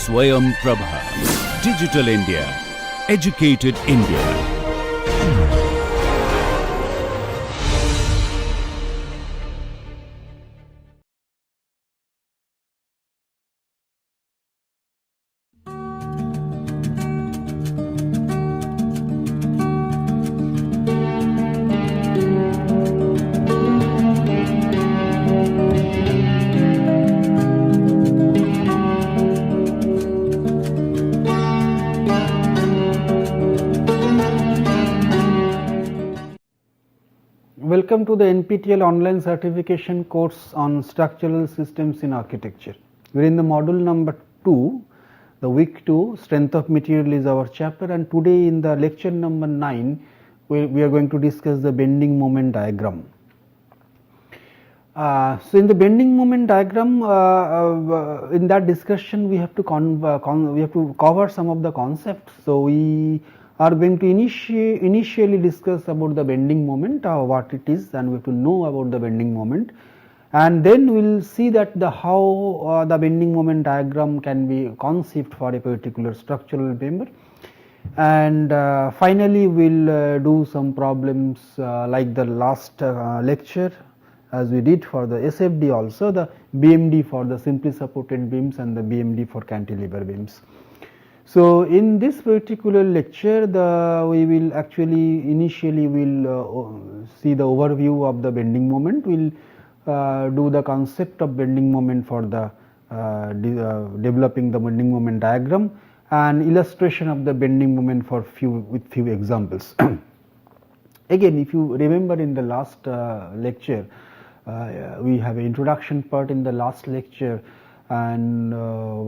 SwayamPrabha. Digital India. Educated India. Welcome to the NPTEL online certification course on structural systems in architecture. We are in the module number 2, the week 2, strength of material is our chapter, and today in the lecture number 9 we are going to discuss the bending moment diagram. So in the bending moment diagram, in that discussion we have to cover some of the concepts. So we are going to initially discuss about the bending moment, what it is, and we have to know about the bending moment, and then we will see that how the bending moment diagram can be conceived for a particular structural member, and finally we will do some problems like the last lecture as we did for the SFD, also the BMD for the simply supported beams and the BMD for cantilever beams. So in this particular lecture, we will actually initially see the overview of the bending moment. We will do the concept of bending moment for the developing the bending moment diagram, and illustration of the bending moment for with few examples. Again, if you remember in the last lecture, we have an introduction part in the last lecture, and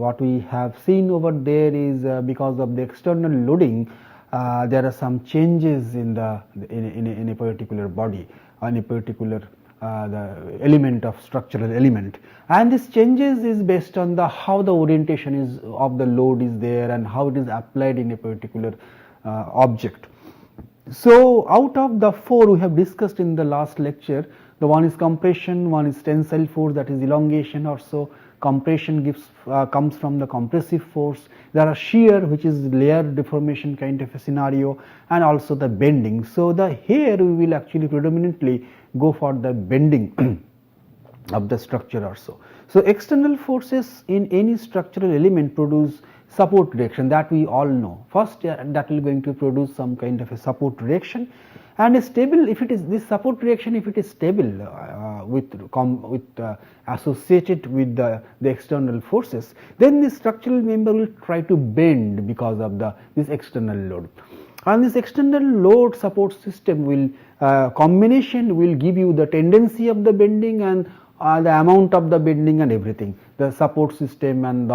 what we have seen over there is because of the external loading, there are some changes in a particular body, on a particular the element of structural element, and this changes is based on how the orientation is of the load is there and how it is applied in a particular object. So out of the 4 we have discussed in the last lecture, the one is compression, one is tensile force, that is elongation or so. Compression comes from the compressive force. There are shear, which is layer deformation kind of a scenario, and also the bending. So here we will actually predominantly go for the bending of the structure also. So external forces in any structural element produce support reaction, that we all know. First, that will going to produce some kind of a support reaction, and a stable, if it is this support reaction, if it is stable associated with the external forces, then the structural member will try to bend because of this external load. And this external load support system will combination will give you the tendency of the bending and the amount of the bending and everything, the support system and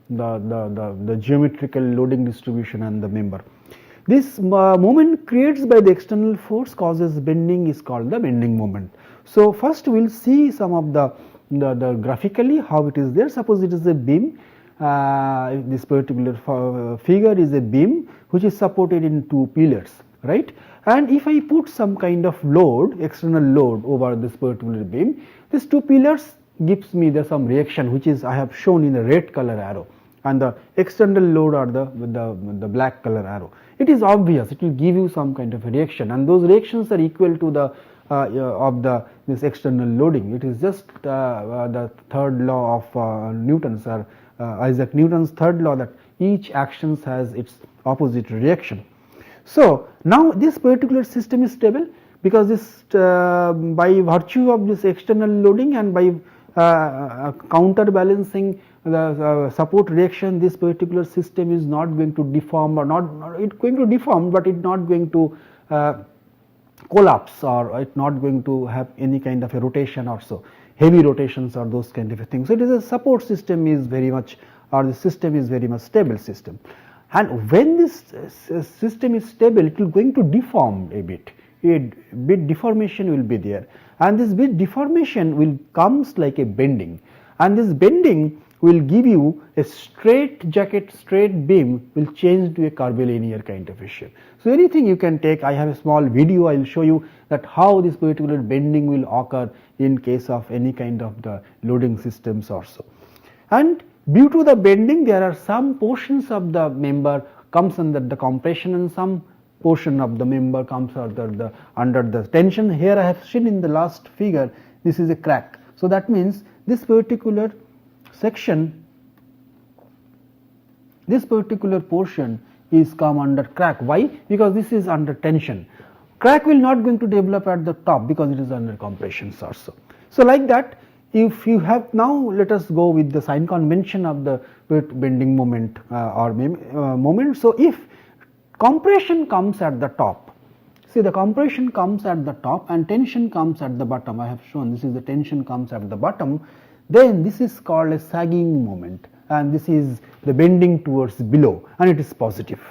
the geometrical loading distribution and the member. This moment created by the external force causes bending is called the bending moment. So first we will see some of the graphically how it is there. Suppose it is a beam, this particular figure is a beam which is supported in 2 pillars, right? And if I put some kind of load, external load over this particular beam, these 2 pillars gives me some reaction, which is I have shown in the red color arrow, and the external load are the black color arrow. It is obvious, it will give you some kind of a reaction, and those reactions are equal to this external loading. It is just the third law of Newton's, or Isaac Newton's third law, that each action has its opposite reaction. So now this particular system is stable because this by virtue of this external loading and by counterbalancing the support reaction, this particular system is not going to deform, or not it going to deform, but it not going to collapse, or it not going to have any kind of a rotation or so, heavy rotations or those kind of a things. So it is a support system is very much, or the system is very much stable system. And when this system is stable, it will going to deform a bit deformation will be there, and this bit deformation will comes like a bending, and this bending will give you a straight jacket, straight beam will change to a curvilinear kind of a shape. So anything you can take, I have a small video, I will show you that how this particular bending will occur in case of any kind of the loading systems or so. And Due to the bending, there are some portions of the member comes under the compression and some portion of the member comes under the tension. Here I have seen in the last figure, this is a crack. So that means this particular section, this particular portion is come under crack. Why? Because this is under tension. Crack will not going to develop at the top because it is under compression also. So like that, if you have, now let us go with the sign convention of the bending moment moment. So if compression comes at the top, see the compression comes at the top and tension comes at the bottom. I have shown this is the tension comes at the bottom, then this is called a sagging moment, and this is the bending towards below, and it is positive.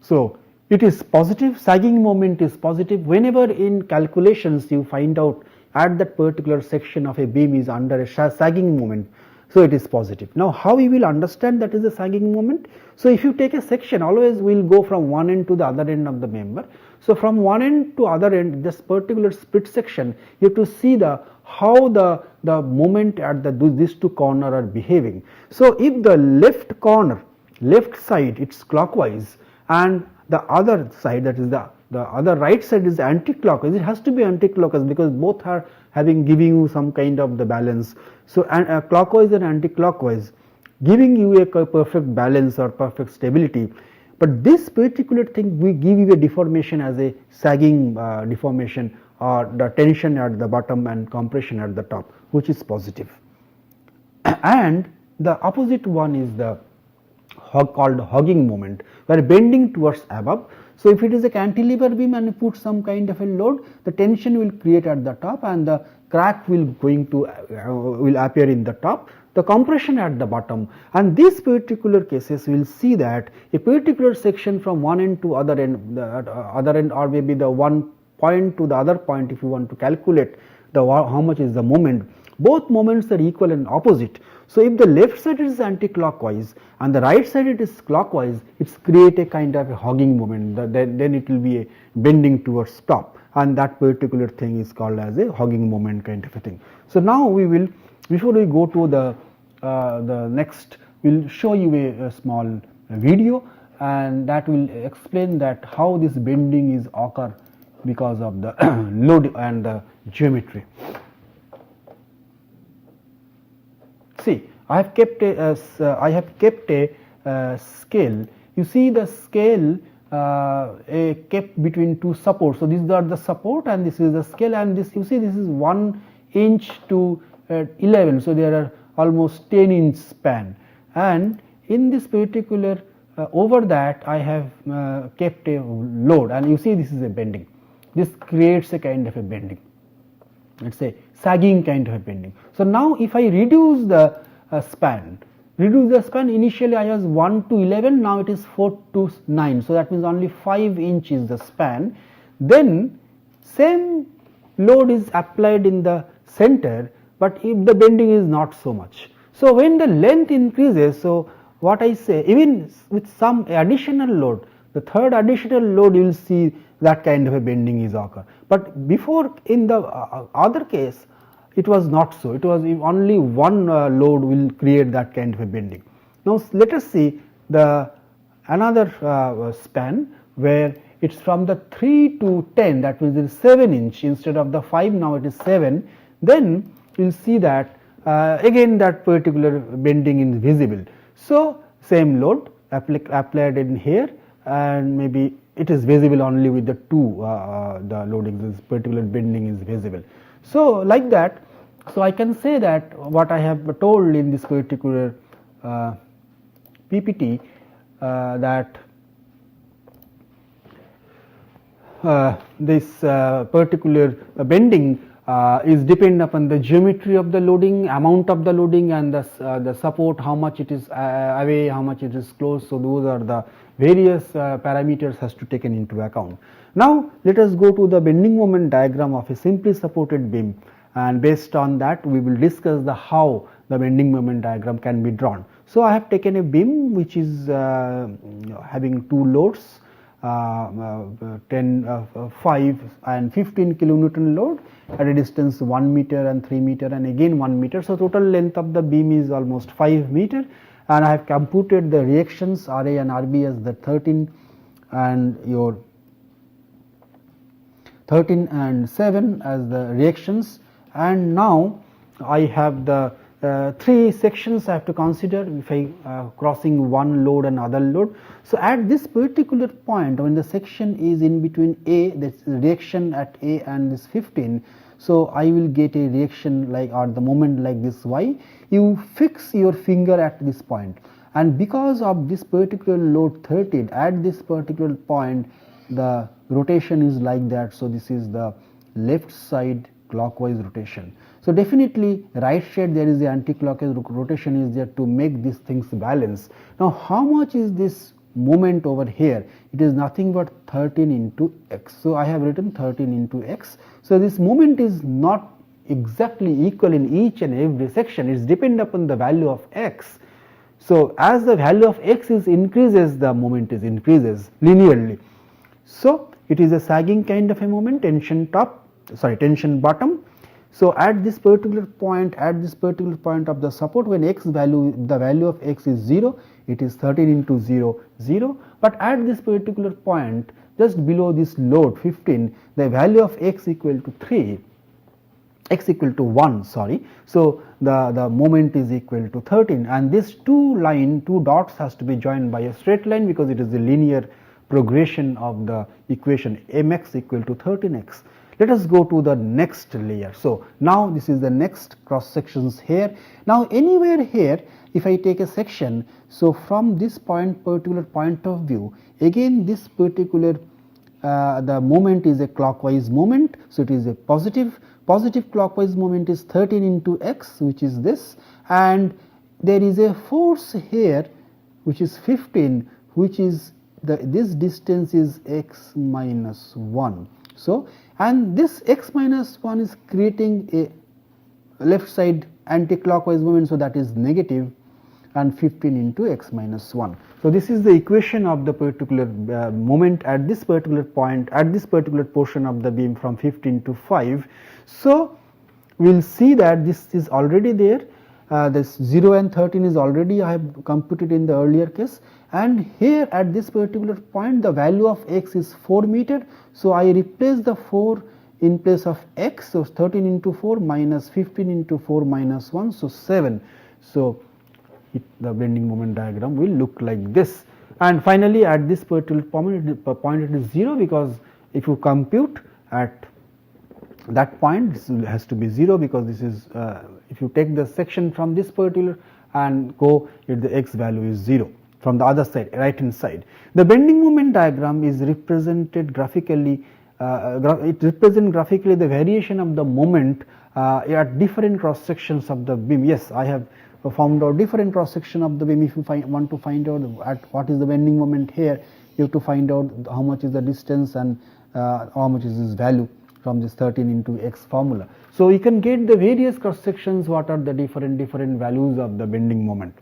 So it is positive, sagging moment is positive. Whenever in calculations you find out at that particular section of a beam is under a sagging moment, so it is positive. Now how we will understand that is a sagging moment? So if you take a section, always we will go from one end to the other end of the member. So from one end to other end, this particular split section, you have to see the how the moment at these two corner are behaving. So if the left corner, left side, it's clockwise, and the other side, that is the other right side is anti-clockwise. It has to be anti-clockwise because both are giving you some kind of the balance. So clockwise and anti-clockwise giving you a perfect balance or perfect stability. But this particular thing we give you a deformation as a sagging deformation, or the tension at the bottom and compression at the top, which is positive. And the opposite one is the called hogging moment, where bending towards above. So if it is a cantilever beam and you put some kind of a load, the tension will create at the top and the crack will will appear in the top, the compression at the bottom. And these particular cases we will see that a particular section from one end to other end, or maybe the one point to the other point, if you want to calculate how much is the moment, both moments are equal and opposite. So if the left side is anti-clockwise and the right side it is clockwise, it's create a kind of a hogging moment, then it will be a bending towards top, and that particular thing is called as a hogging moment kind of a thing. So now we will, before we go to the next, we will show you a small video, and that will explain that how this bending is occur because of the load and the geometry. See, I have kept a scale. You see the scale kept between two supports. So these are the support and this is the scale, and this, you see, this is 1 inch to 11. So there are almost 10-inch span, and in this particular over that I have kept a load, and you see this is a bending. This creates a kind of a bending. Let us say sagging kind of a bending. So now if I reduce the span, initially I was 1 to 11, now it is 4 to 9. So that means only 5 inch is the span. Then same load is applied in the center, but if the bending is not so much. So when the length increases, so what I say, even with some additional load, the third additional load, you will see that kind of a bending is occur. But before, in the other case, it was not so. It was only one load will create that kind of a bending. Now let us see the another span where it's from the 3 to 10, that means it is 7 inch instead of the 5, now it is 7. Then you will see that again that particular bending is visible. So same load applied in here, and maybe it is visible only with the two the loading, this particular bending is visible. So like that, so I can say that what I have told in this particular PPT, that this particular bending is depend upon the geometry of the loading, amount of the loading, and the support, how much it is away, how much it is close. So those are the various parameters has to taken into account. Now let us go to the bending moment diagram of a simply supported beam, and based on that we will discuss the how the bending moment diagram can be drawn. So I have taken a beam which is having two loads, 10, 5 and 15 kilonewton load at a distance 1 meter and 3 meter and again 1 meter. So, total length of the beam is almost 5 meter, and I have computed the reactions Ra and Rb as the 13 and your 13 and 7 as the reactions, and now I have the 3 sections I have to consider if I crossing one load and other load. So, at this particular point when the section is in between A, that is reaction at A and this 15. So, I will get a reaction like or the moment like this y. You fix your finger at this point, and because of this particular load 13 at this particular point the rotation is like that. So, this is the left side clockwise rotation. So, definitely right side there is the anti-clockwise rotation is there to make these things balance. Now, how much is this moment over here? It is nothing but 13 into x. So, I have written 13 into x. So, this moment is not exactly equal in each and every section, it is depend upon the value of x. So, as the value of x is increases, the moment is increases linearly. So, it is a sagging kind of a moment, tension bottom. So, at this particular point of the support, when x value, the value of x is 0, it is 13 into 0, 0, but at this particular point just below this load 15, the value of x equal to 3, x equal to 1, sorry. So, the moment is equal to 13, and this two dots has to be joined by a straight line because it is the linear progression of the equation mx equal to 13x. Let us go to the next layer. So, now this is the next cross sections here. Now, anywhere here if I take a section, so from this particular point of view, again this particular the moment is a clockwise moment. So, it is a positive clockwise moment is 13 into x, which is this, and there is a force here which is 15, which is this distance is x minus 1. So, and this x minus 1 is creating a left side anti-clockwise moment. So, that is negative, and 15 into x minus 1. So, this is the equation of the particular moment at this particular point, at this particular portion of the beam from 15 to 5. So, we will see that this is already there, this 0 and 13 is already I have computed in the earlier case, and here at this particular point the value of x is 4 meter. So, I replace the 4 in place of x. So, 13 into 4 minus 15 into 4 minus 1, so 7. So, the bending moment diagram will look like this, and finally at this particular point it is 0, because if you compute at that point this has to be 0, because this is if you take the section from this particular and go, the x value is 0 from the other side, right hand side. The bending moment diagram is represented graphically, it represents graphically the variation of the moment at different cross sections of the beam. Yes, I have found out different cross section of the beam. If you want to find out at what is the bending moment here, you have to find out how much is the distance and how much is this value from this 13 into x formula. So, you can get the various cross sections, what are the different values of the bending moment.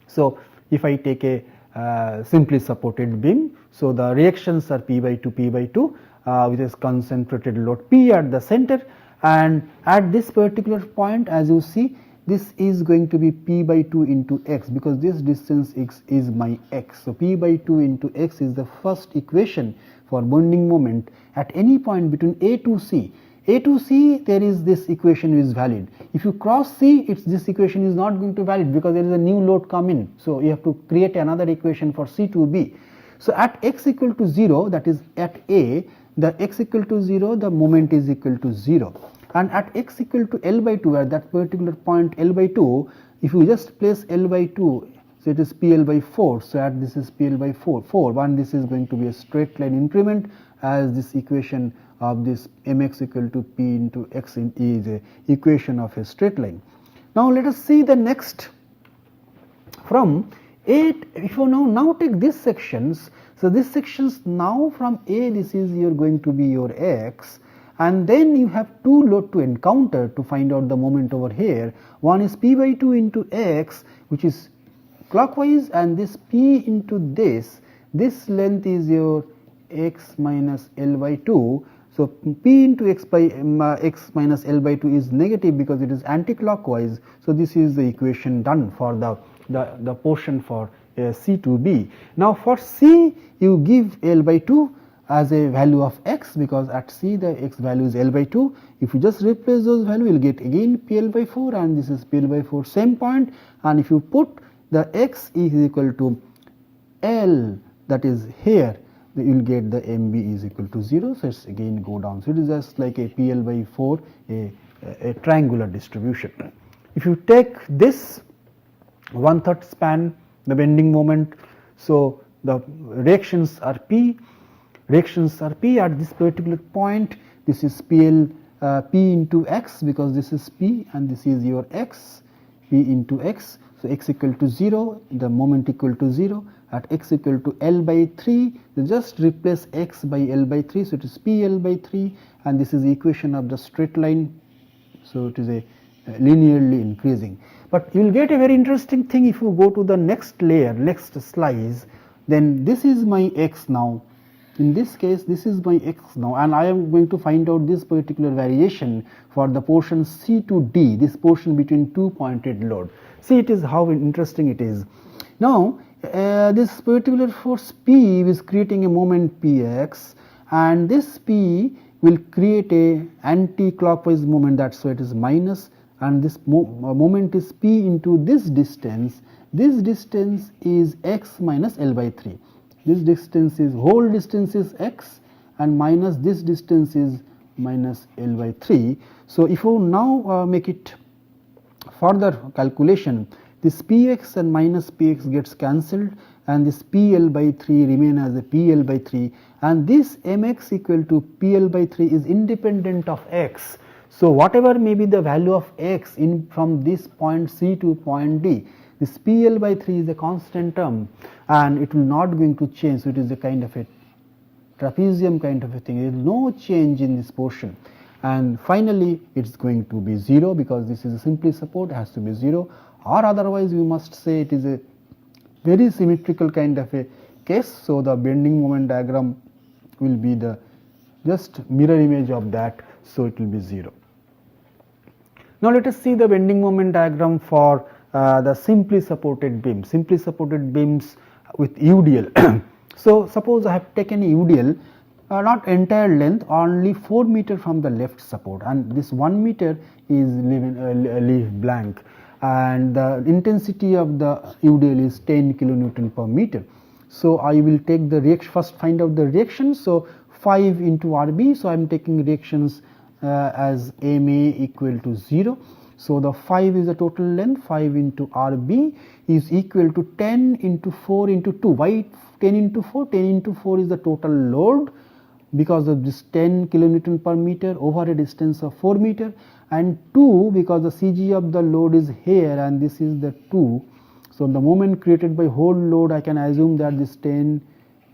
So, if I take a simply supported beam, so the reactions are P by 2 with a concentrated load P at the center, and at this particular point as you see, this is going to be P by 2 into x, because this distance x is my x. So, P by 2 into x is the first equation for bending moment at any point between A to C. A to C, there is this equation is valid. If you cross C, this equation is not going to valid, because there is a new load come in. So, you have to create another equation for C to B. So, at x equal to 0, that is at A, the x equal to 0, the moment is equal to 0. And at x equal to L by 2, at that particular point L by 2, if you just place L by 2, so it is PL by 4. So, at this is PL by 4, and this is going to be a straight line increment, as this equation of this mx equal to p into x is a equation of a straight line. Now, let us see the next from A. If you now take these sections, so these sections now from A, this is going to be your x, and then you have two load to encounter to find out the moment over here. One is P by 2 into x, which is clockwise, and this P into this this length is your x minus L by 2. So, p into x by x minus L by 2 is negative because it is anti-clockwise. So, this is the equation done for the portion for C to B. Now, for C you give L by 2 as a value of x, because at C the x value is L by 2. If you just replace those values, you will get again PL by 4, and this is PL by 4 same point, and if you put the x is equal to L, that is here, you will get the MB is equal to 0. So, it is again go down. So, it is just like a PL by 4, a triangular distribution. If you take this 1/3 span, the bending moment, so the reactions are P at this particular point. This is PL P into x, because this is P and this is your x, P into x. So, x equal to 0, the moment equal to 0. At x equal to L by 3, you just replace x by L by 3. So, it is PL by 3, and this is the equation of the straight line. So, it is a linearly increasing. But you will get a very interesting thing if you go to the next layer, next slice. Then this is my x now. In this case, this is my x now, and I am going to find out this particular variation for the portion C to D, this portion between two pointed load. See, it is how interesting it is. Now, this particular force P is creating a moment Px, and this P will create a anti-clockwise moment, that's why it is minus, and this moment is P into this distance. This distance is x minus L by 3. This distance is, whole distance is x, and minus this distance is minus L by 3. So, if you now make it further calculation, this Px and minus Px gets cancelled, and this PL by 3 remain as a PL by 3, and this Mx equal to PL by 3 is independent of x. So, whatever may be the value of x in from this point C to point D, this PL by 3 is a constant term, and it will not going to change. So, it is a kind of a trapezium kind of a thing. There is no change in this portion, and finally it is going to be 0, because this is a simply support, has to be 0, or otherwise you must say it is a very symmetrical kind of a case. So, the bending moment diagram will be the just mirror image of that. So, it will be 0. Now, let us see the bending moment diagram for the simply supported beams, with UDL. So, suppose I have taken UDL, not entire length, only 4 meter from the left support, and this 1 meter is leave blank, and the intensity of the UDL is 10 kilonewton per meter. So, I will take the reaction, first find out the reaction. So, 5 into RB. So, I am taking reactions as MA equal to 0. So, the 5 is the total length, 5 into RB is equal to 10 into 4 into 2. Why 10 into 4? 10 into 4 is the total load, because of this 10 kilonewton per meter over a distance of 4 meter, and 2 because the CG of the load is here and this is the 2. So, the moment created by whole load, I can assume that this 10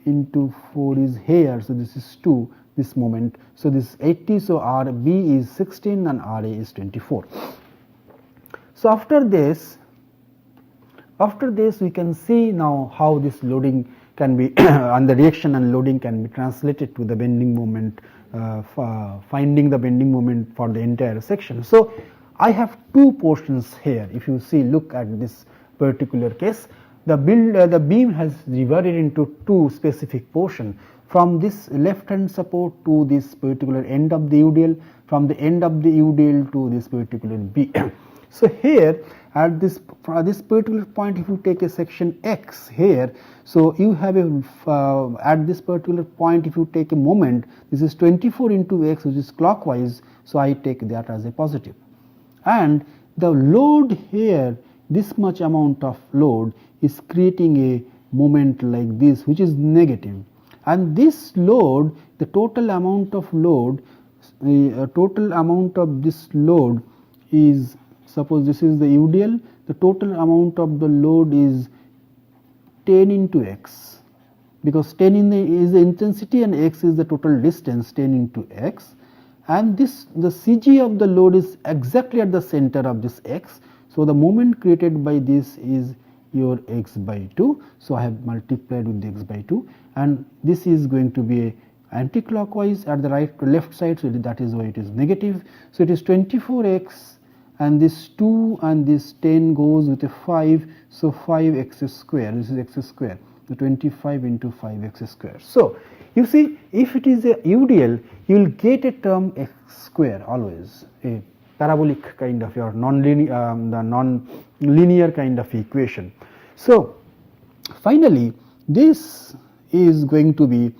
into 4 is here. So, this is 2, this moment. So, this 80. So, RB is 16 and RA is 24. So, after this we can see now how this loading can be and the reaction and loading can be translated to the bending moment, finding the bending moment for the entire section. So, I have two portions here. If you see, look at this particular case, the beam has divided into two specific portions, from this left hand support to this particular end of the UDL, from the end of the UDL to this particular B. So, here at this particular point, if you take a section X here, so you have a at this particular point, if you take a moment, this is 24 into X, which is clockwise. So, I take that as a positive, and the load here, this much amount of load is creating a moment like this, which is negative, and this load, the total amount of load, total amount of this load is, suppose this is the UDL, the total amount of the load is 10 into X, because 10 is the intensity and X is the total distance, 10 into X, and this, the CG of the load is exactly at the center of this X. So, the moment created by this is your x by 2. So, I have multiplied with the x by 2, and this is going to be a anti-clockwise at the left side. So, that is why it is negative. So, it is 24x, and this 2 and this 10 goes with a 5. So, 5x square, this is x square. So, 25 into 5x square. So, you see, if it is a UDL, you will get a term x square always, a parabolic kind of your non-linear kind of equation. So, finally, this is going to be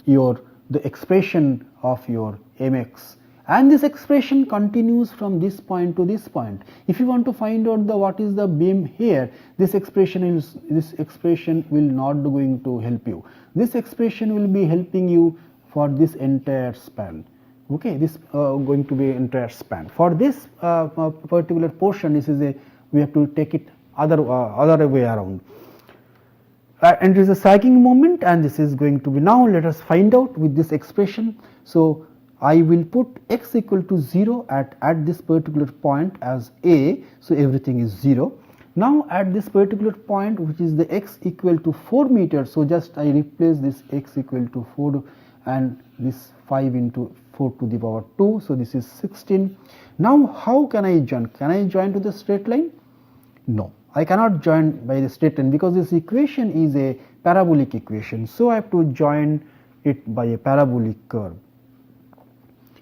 the expression of your mx, and this expression continues from this point to this point. If you want to find out what is the beam here, this expression will not going to help you. This expression will be helping you for this entire span. Okay, this going to be entire span. For this particular portion, we have to take it other way around. And it is a sagging moment, and this is going to be, now let us find out with this expression. So, I will put x equal to 0 at this particular point as a. So, everything is 0. Now, at this particular point, which is the x equal to 4 meters. So, just I replace this x equal to 4 and this 5 into 4 to the power 2. So, this is 16. Now, how can I join? Can I join to the straight line? No, I cannot join by the straight line, because this equation is a parabolic equation. So, I have to join it by a parabolic curve.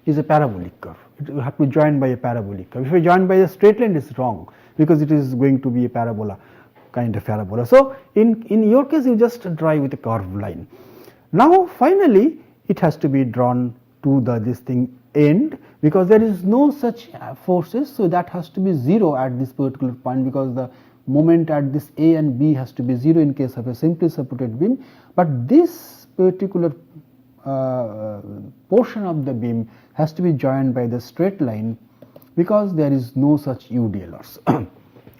Is a parabolic curve. You have to join by a parabolic curve. If you join by a straight line, it is wrong, because it is going to be a parabola, kind of parabola. So, in your case, you just draw with a curved line. Now, finally, it has to be drawn to this thing end, because there is no such forces. So, that has to be 0 at this particular point, because the moment at this A and B has to be 0 in case of a simply supported beam, but this particular portion of the beam has to be joined by the straight line, because there is no such UDLers.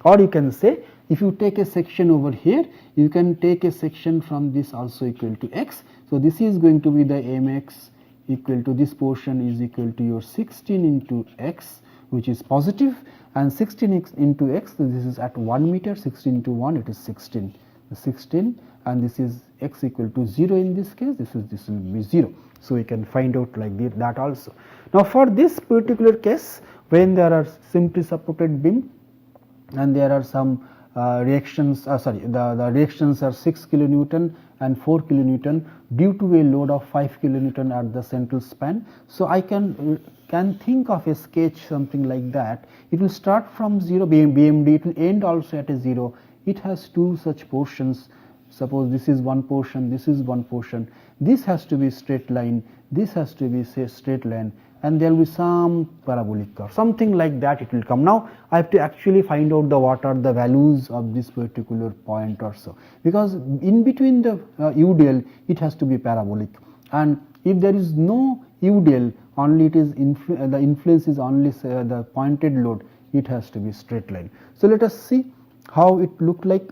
Or you can say, if you take a section over here, you can take a section from this also equal to x. So, this is going to be the mx equal to this portion is equal to your 16 into x, which is positive, and 16 into x, so this is at 1 meter, 16 into 1, it is 16, 16, and this is x equal to 0 in this case, this will be 0. So, we can find out like that also. Now, for this particular case, when there are simply supported beam and there are some reactions, the reactions are 6 kilonewton and 4 kilonewton due to a load of 5 kilonewton at the central span. So, I can think of a sketch something like that. It will start from 0 BMD, it will end also at a 0. It has two such portions. Suppose this is one portion, this is one portion. This has to be straight line, this has to be say straight line, and there will be some parabolic curve, something like that it will come. Now, I have to actually find out what are the values of this particular point or so, because in between the UDL it has to be parabolic, and if there is no UDL, only it is the influence is only the pointed load, it has to be straight line. So, let us see how it look like.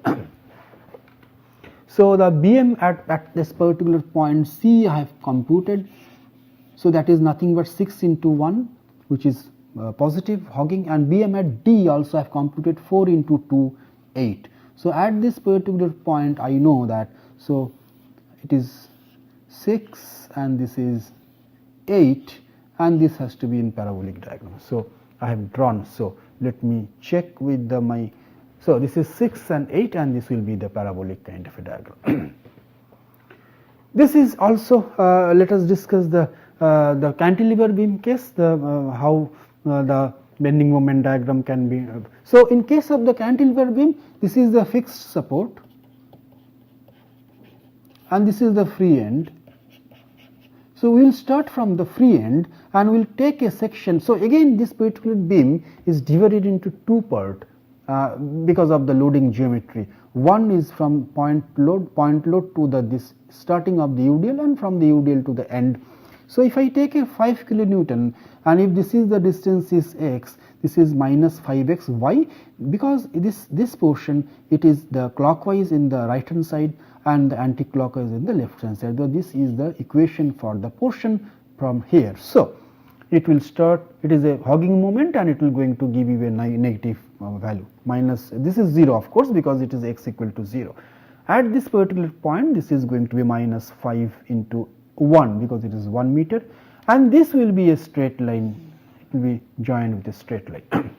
So, the BM at this particular point C I have computed. So, that is nothing but 6 into 1, which is positive hogging, and BM at D also I have computed 4 into 2, 8. So, at this particular point I know that, so it is 6 and this is 8, and this has to be in parabolic diagram. So, I have drawn. So, let me check with my. So, this is 6 and 8, and this will be the parabolic kind of a diagram. This is also let us discuss the cantilever beam case, how the bending moment diagram can be. So, in case of the cantilever beam, this is the fixed support and this is the free end. So, we will start from the free end and we will take a section. So, again this particular beam is divided into two parts. Because of the loading geometry. One is from point load to this starting of the UDL, and from the UDL to the end. So, if I take a 5 kilonewton, and if this is the distance is x, this is minus 5x. Why? Because this portion, it is the clockwise in the right hand side and the anti-clockwise in the left hand side. So, this is the equation for the portion from here. So, it will start, it is a hogging moment and it will going to give you a negative value, minus, this is 0 of course, because it is x equal to 0. At this particular point, this is going to be minus 5 into 1, because it is 1 meter, and this will be a straight line, it will be joined with a straight line.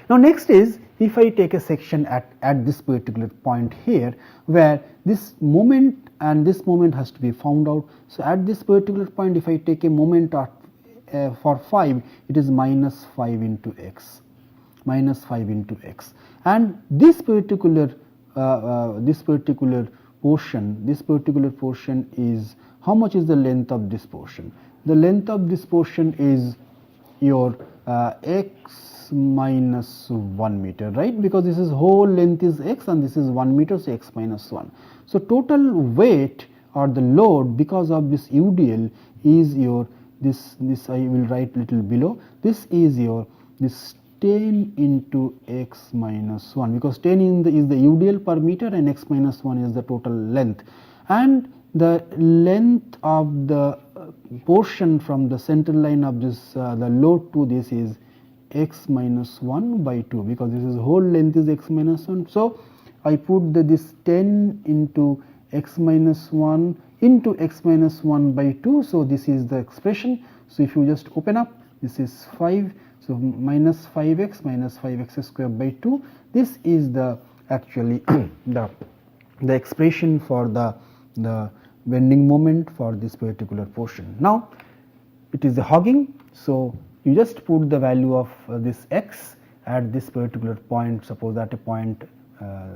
Now next is, if I take a section at this particular point here, where this moment and this moment has to be found out. So at this particular point, if I take a moment for 5, it is minus 5 into x, minus 5 into x, and this particular portion is, how much is the length of this portion? The length of this portion is your x minus 1 meter, right, because this is whole length is x and this is 1 meter, so x minus 1. So total weight or the load because of this UDL is your, this I will write little below, this is your, this 10 into x minus 1, because 10 is the UDL per meter and x minus 1 is the total length, and the length of the portion from the center line of this the load to this is x minus 1 by 2, because this is whole length is x minus 1. So I put this 10 into x minus 1 into x minus 1 by 2. So this is the expression. So if you just open up, this is 5. So minus 5x square by 2. This is the actually the expression for the bending moment for this particular portion. Now it is the hogging. So you just put the value of this x at this particular point, suppose at a point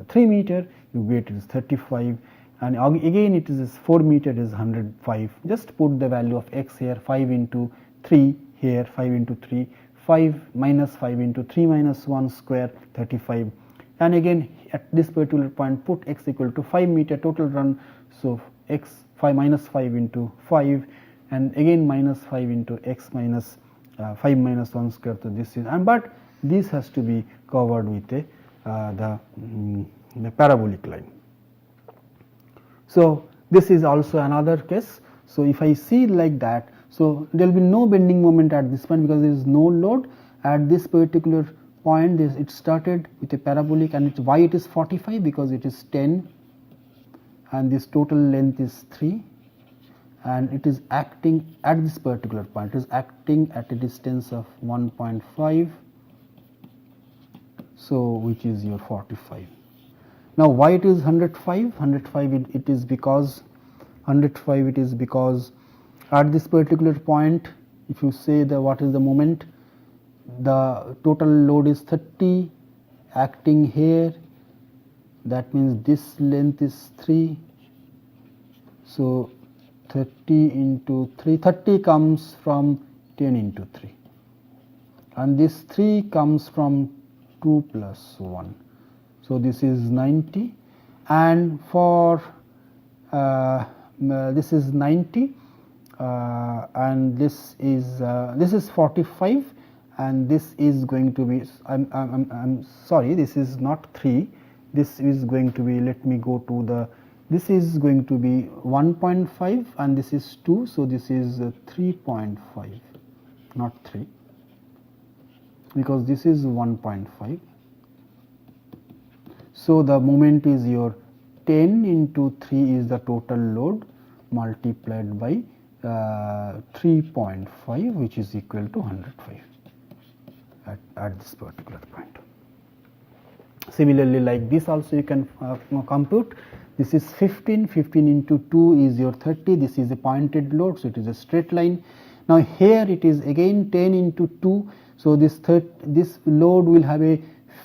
3 meter, you get it is 35, and again it is 4 meter is 105. Just put the value of x here, 5 into 3 here, 5 into 3, 5 minus 5 into 3 minus 1 square, 35, and again at this particular point put x equal to 5 meter total run. So x 5 minus 5 into 5, and again minus 5 into x minus 5 minus 1 square. So this is, and but this has to be covered with the parabolic line. So this is also another case. So if I see like that, so there will be no bending moment at this point because there is no load at this particular point. It started with a parabolic, and it's why it is 45, because it is 10 and this total length is 3, and it is acting at this particular point, it is acting at a distance of 1.5, so which is your 45. Now why it is 105? It is because 105 it is because at this particular point, if you say the what is the moment, the total load is 30 acting here, that means this length is 3, so 30 into 3, 30 comes from 10 into 3, and this 3 comes from 2 plus 1, so this is 90, and for this is 90, and this is 45, and this is going to be, I'm sorry, this is not 3, this is going to be, let me go to the, this is going to be 1.5 and this is 2, so this is 3.5, not 3, because this is 1.5. So the moment is your 10 into 3 is the total load multiplied by 3.5, which is equal to 105 at this particular point. Similarly, like this also you can compute. This is 15 into 2 is your 30, this is a pointed load, so it is a straight line. Now here it is again 10 into 2, so this load will have a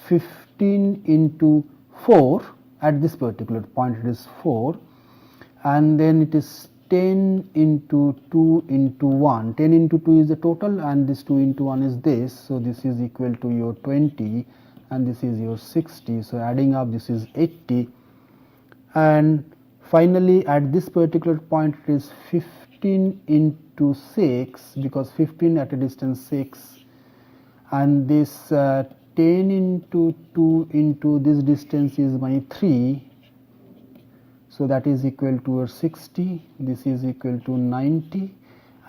15 into 4, at this particular point it is 4, and then it is 10 into 2 into 1, 10 into 2 is the total, and this 2 into 1 is this, so this is equal to your 20, and this is your 60, so adding up this is 80, and finally at this particular point it is 15 into 6, because 15 at a distance 6, and this 10 into 2 into this distance is my 3, so that is equal to 60, this is equal to 90,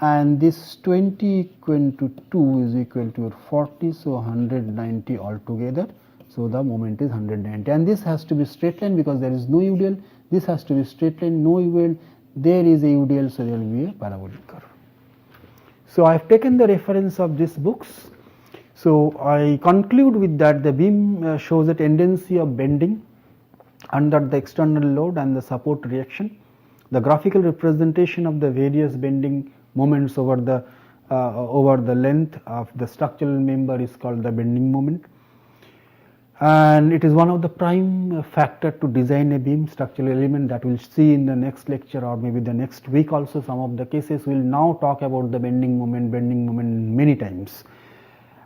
and this 20 equal to 2 is equal to 40, so 190 altogether. So the moment is 190, and this has to be straight line because there is no UDL. This has to be straight line, no UDL. There is a UDL, so there will be a parabolic curve. So I have taken the reference of these books. So I conclude with that the beam shows a tendency of bending under the external load and the support reaction. The graphical representation of the various bending moments over the length of the structural member is called the bending moment, and it is one of the prime factor to design a beam structural element that we will see in the next lecture or maybe the next week also. Some of the cases we will now talk about the bending moment many times.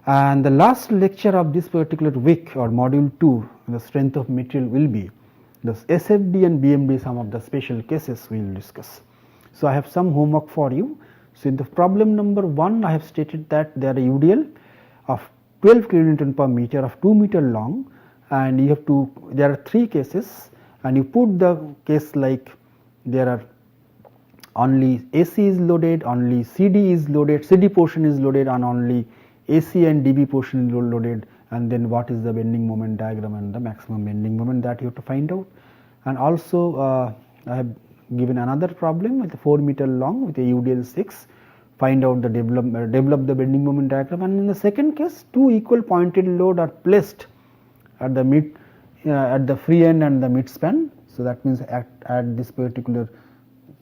And the last lecture of this particular week or module 2, the strength of material, will be the SFD and BMD, some of the special cases we will discuss. So I have some homework for you. So in the problem number 1, I have stated that there are UDL of 12 kilonewton per meter of 2 meter long, and you have to, there are 3 cases, and you put the case like there are only AC is loaded, only CD is loaded, CD portion is loaded, and only AC and DB portion is loaded, and then what is the bending moment diagram and the maximum bending moment that you have to find out. And also I have given another problem with 4 meter long with a UDL 6. Find out the develop the bending moment diagram, and in the second case 2 equal pointed load are placed at the mid at the free end and the mid span. So that means at this particular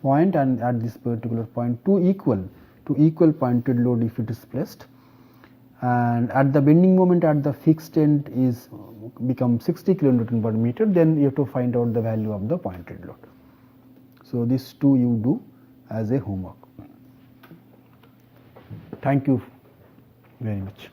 point and at this particular point 2 equal pointed load if it is placed, and at the bending moment at the fixed end is become 60 kilonewton per meter, then you have to find out the value of the pointed load. So these 2 you do as a homework. Thank you very much.